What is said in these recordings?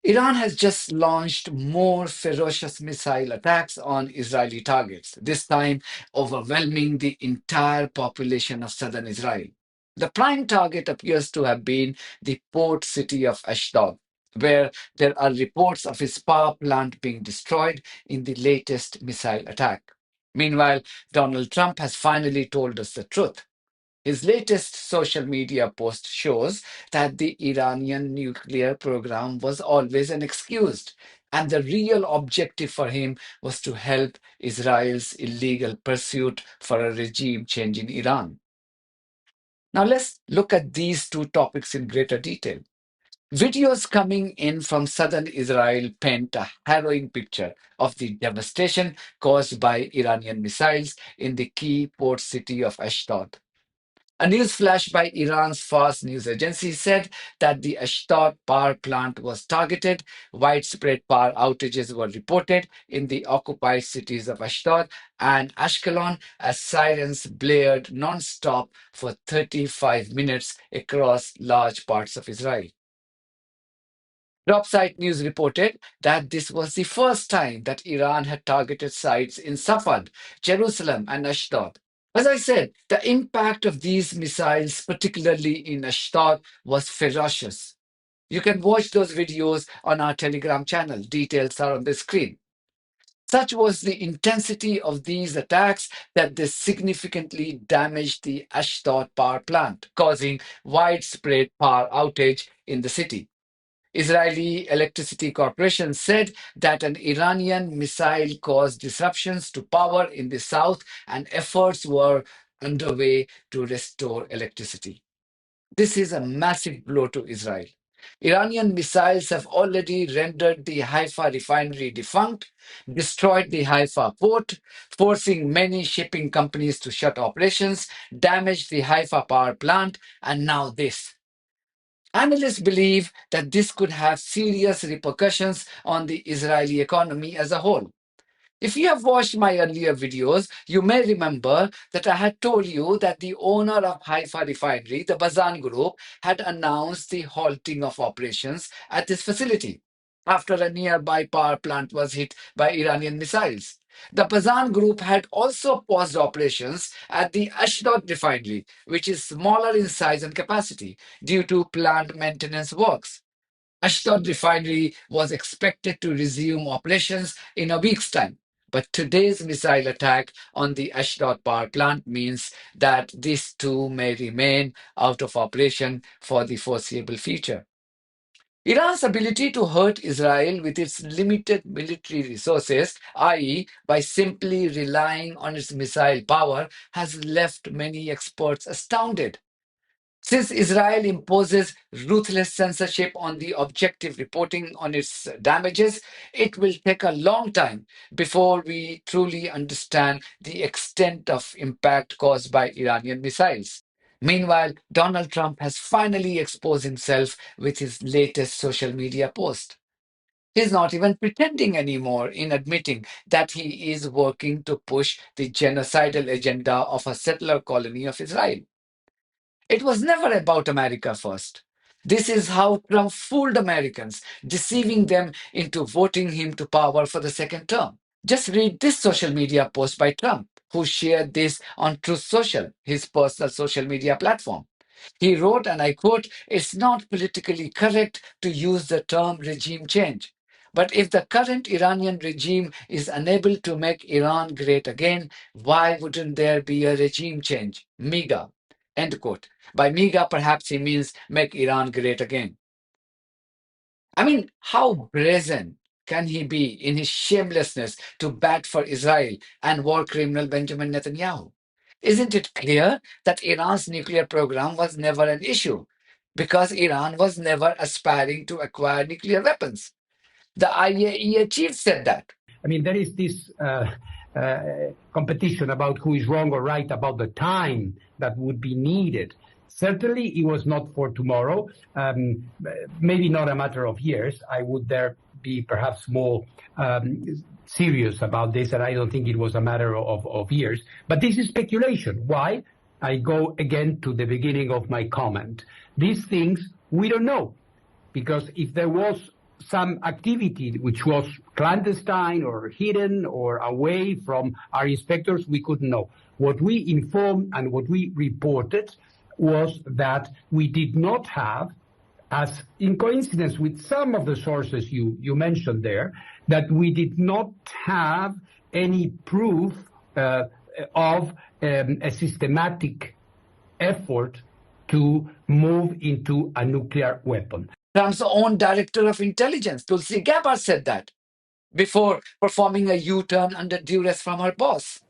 Iran has just launched more ferocious missile attacks on Israeli targets, this time overwhelming the entire population of southern Israel. The prime target appears to have been the port city of Ashdod, where there are reports of its power plant being destroyed in the latest missile attack. Meanwhile, Donald Trump has finally told us the truth. His latest social media post shows that the Iranian nuclear program was always an excuse, and the real objective for him was to help Israel's illegal pursuit for a regime change in Iran. Now, let's look at these two topics in greater detail. Videos coming in from southern Israel paint a harrowing picture of the devastation caused by Iranian missiles in the key port city of Ashdod. A news flash by Iran's Fars news agency said that the Ashdod power plant was targeted. Widespread power outages were reported in the occupied cities of Ashdod and Ashkelon as sirens blared non-stop for 35 minutes across large parts of Israel. Topside News reported that this was the first time that Iran had targeted sites in Safad, Jerusalem, and Ashdod. As I said, the impact of these missiles, particularly in Ashdod, was ferocious. You can watch those videos on our Telegram channel. Details are on the screen. Such was the intensity of these attacks that they significantly damaged the Ashdod power plant, causing widespread power outage in the city. Israeli Electricity Corporation said that an Iranian missile caused disruptions to power in the south and efforts were underway to restore electricity. This is a massive blow to Israel. Iranian missiles have already rendered the Haifa refinery defunct, destroyed the Haifa port, forcing many shipping companies to shut operations, damaged the Haifa power plant, and now this. Analysts believe that this could have serious repercussions on the Israeli economy as a whole. If you have watched my earlier videos, you may remember that I had told you that the owner of Haifa Refinery, the Bazan Group, had announced the halting of operations at this facility after a nearby power plant was hit by Iranian missiles. The Bazan Group had also paused operations at the Ashdod refinery, which is smaller in size and capacity, due to planned maintenance works. Ashdod refinery was expected to resume operations in a week's time. But today's missile attack on the Ashdod power plant means that this too may remain out of operation for the foreseeable future. Iran's ability to hurt Israel with its limited military resources, i.e., by simply relying on its missile power, has left many experts astounded. Since Israel imposes ruthless censorship on the objective reporting on its damages, it will take a long time before we truly understand the extent of impact caused by Iranian missiles. Meanwhile, Donald Trump has finally exposed himself with his latest social media post. He's not even pretending anymore in admitting that he is working to push the genocidal agenda of a settler colony of Israel. It was never about America first. This is how Trump fooled Americans, deceiving them into voting him to power for the second term. Just read this social media post by Trump, who shared this on Truth Social, his personal social media platform. He wrote, and I quote, "It's not politically correct to use the term regime change. But if the current Iranian regime is unable to make Iran great again, why wouldn't there be a regime change? MAGA." End quote. By MAGA, perhaps he means make Iran great again. I mean, how brazen can he be in his shamelessness to bat for Israel and war criminal Benjamin Netanyahu? Isn't it clear that Iran's nuclear program was never an issue because Iran was never aspiring to acquire nuclear weapons? The IAEA chief said that. I mean, there is this competition about who is wrong or right about the time that would be needed. Certainly, it was not for tomorrow, maybe not a matter of years. I would there be perhaps more serious about this, and I don't think it was a matter of years. But this is speculation. Why? I go again to the beginning of my comment. These things we don't know, because if there was some activity which was clandestine or hidden or away from our inspectors, we couldn't know. What we informed and what we reported was that we did not have, as in coincidence with some of the sources you mentioned there, that we did not have any proof of a systematic effort to move into a nuclear weapon. Trump's own director of intelligence, Tulsi Gabbard, said that before performing a U-turn under duress from her boss.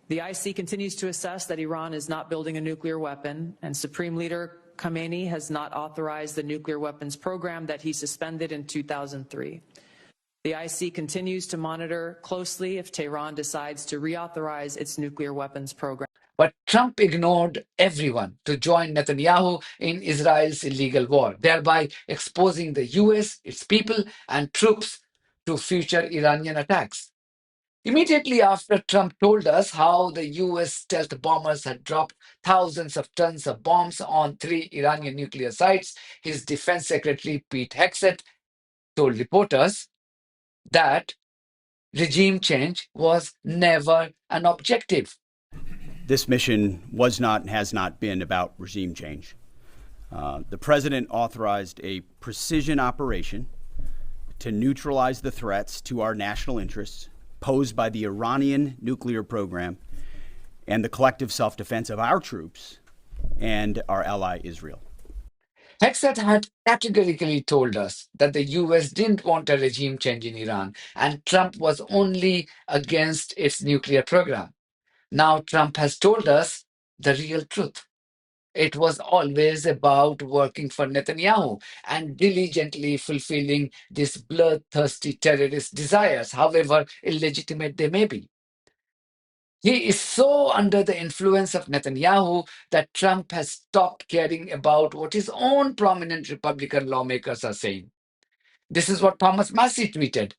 The IC continues to assess that Iran is not building a nuclear weapon, and Supreme Leader Khamenei has not authorized the nuclear weapons program that he suspended in 2003. The IC continues to monitor closely if Tehran decides to reauthorize its nuclear weapons program. But Trump ignored everyone to join Netanyahu in Israel's illegal war, thereby exposing the US, its people, and troops to future Iranian attacks. Immediately after Trump told us how the US stealth bombers had dropped thousands of tons of bombs on 3 Iranian nuclear sites, his defense secretary Pete Hegseth told reporters that regime change was never an objective. This mission was not and has not been about regime change. The president authorized a precision operation to neutralize the threats to our national interests posed by the Iranian nuclear program and the collective self-defense of our troops and our ally Israel. Hegseth had categorically told us that the US didn't want a regime change in Iran and Trump was only against its nuclear program. Now Trump has told us the real truth. It was always about working for Netanyahu and diligently fulfilling these bloodthirsty terrorist desires, however illegitimate they may be. He is so under the influence of Netanyahu that Trump has stopped caring about what his own prominent Republican lawmakers are saying. This is what Thomas Massey tweeted.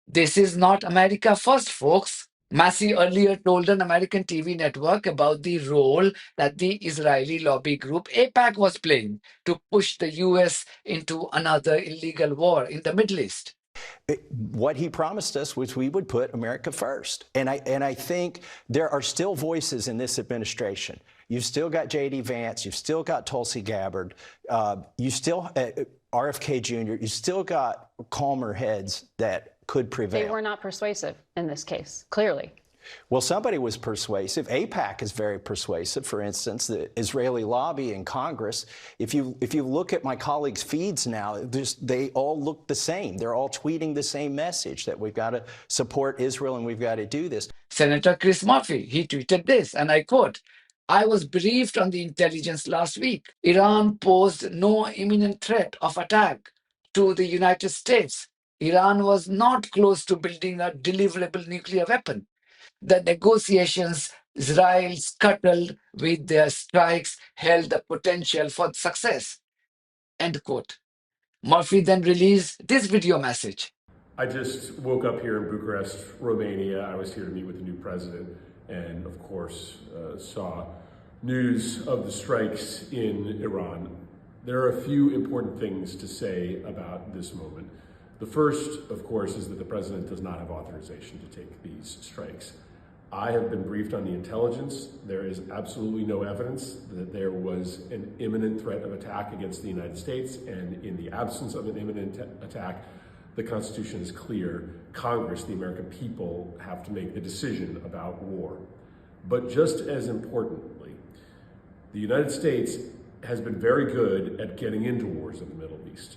This is not America first, folks. Massey earlier told an American TV network about the role that the Israeli lobby group AIPAC was playing to push the US into another illegal war in the Middle East. What he promised us was we would put America first. And I think there are still voices in this administration. You've still got J.D. Vance. You've still got Tulsi Gabbard. You still, RFK Jr., you still got calmer heads that could prevail. They were not persuasive in this case, clearly. Well, somebody was persuasive. AIPAC is very persuasive. For instance, the Israeli lobby in Congress. If you look at my colleagues' feeds now, they all look the same. They're all tweeting the same message that we've got to support Israel and we've got to do this. Senator Chris Murphy, he tweeted this, and I quote, "I was briefed on the intelligence last week. Iran posed no imminent threat of attack to the United States. Iran was not close to building a deliverable nuclear weapon. The negotiations Israel scuttled with their strikes held the potential for success." End quote. Murphy then released this video message. I just woke up here in Bucharest, Romania. I was here to meet with the new president and, of course, saw news of the strikes in Iran. There are a few important things to say about this moment. The first, of course, is that the president does not have authorization to take these strikes. I have been briefed on the intelligence. There is absolutely no evidence that there was an imminent threat of attack against the United States, and in the absence of an imminent attack, the Constitution is clear. Congress, the American people, have to make the decision about war. But just as importantly, the United States has been very good at getting into wars in the Middle East,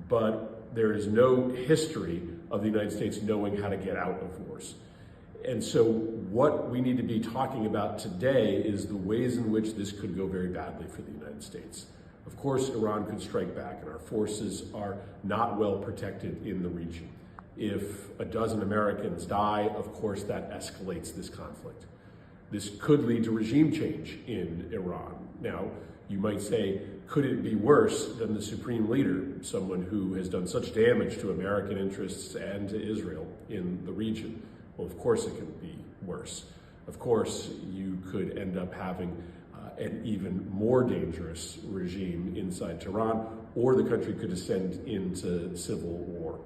but there is no history of the United States knowing how to get out of wars. And so what we need to be talking about today is the ways in which this could go very badly for the United States. Of course, Iran could strike back, and our forces are not well protected in the region. If a dozen Americans die, of course, that escalates this conflict. This could lead to regime change in Iran. Now, you might say, could it be worse than the supreme leader, someone who has done such damage to American interests and to Israel in the region? Well, of course it can be worse. Of course, you could end up having an even more dangerous regime inside Tehran, or the country could descend into civil war.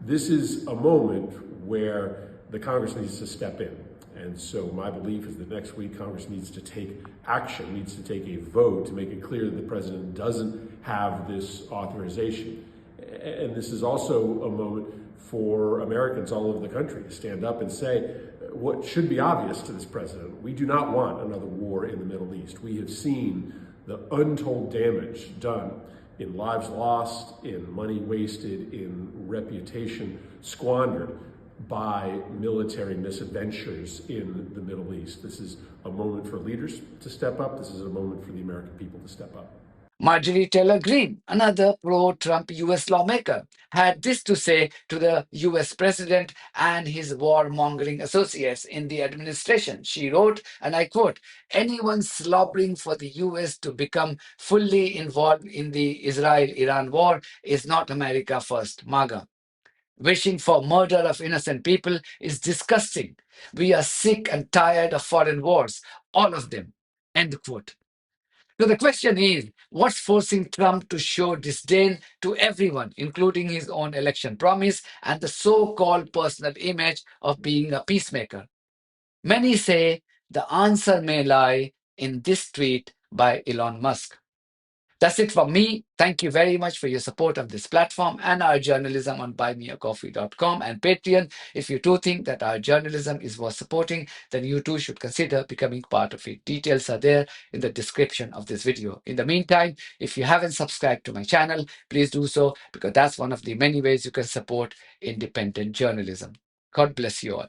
This is a moment where the Congress needs to step in. And so my belief is that next week Congress needs to take action, needs to take a vote to make it clear that the president doesn't have this authorization. And this is also a moment for Americans all over the country to stand up and say what should be obvious to this president. We do not want another war in the Middle East. We have seen the untold damage done in lives lost, in money wasted, in reputation squandered by military misadventures in the Middle East. This is a moment for leaders to step up. This is a moment for the American people to step up. Marjorie Taylor Greene, another pro-Trump U.S. lawmaker, had this to say to the U.S. president and his warmongering associates in the administration. She wrote, and I quote, "Anyone slobbering for the U.S. to become fully involved in the Israel-Iran war is not America first, MAGA. Wishing for murder of innocent people is disgusting. We are sick and tired of foreign wars, all of them." End quote. So the question is, what's forcing Trump to show disdain to everyone, including his own election promise and the so-called personal image of being a peacemaker? Many say the answer may lie in this tweet by Elon Musk. That's it from me. Thank you very much for your support of this platform and our journalism on buymeacoffee.com and Patreon. If you do think that our journalism is worth supporting, then you too should consider becoming part of it. Details are there in the description of this video. In the meantime, if you haven't subscribed to my channel, please do so, because that's one of the many ways you can support independent journalism. God bless you all.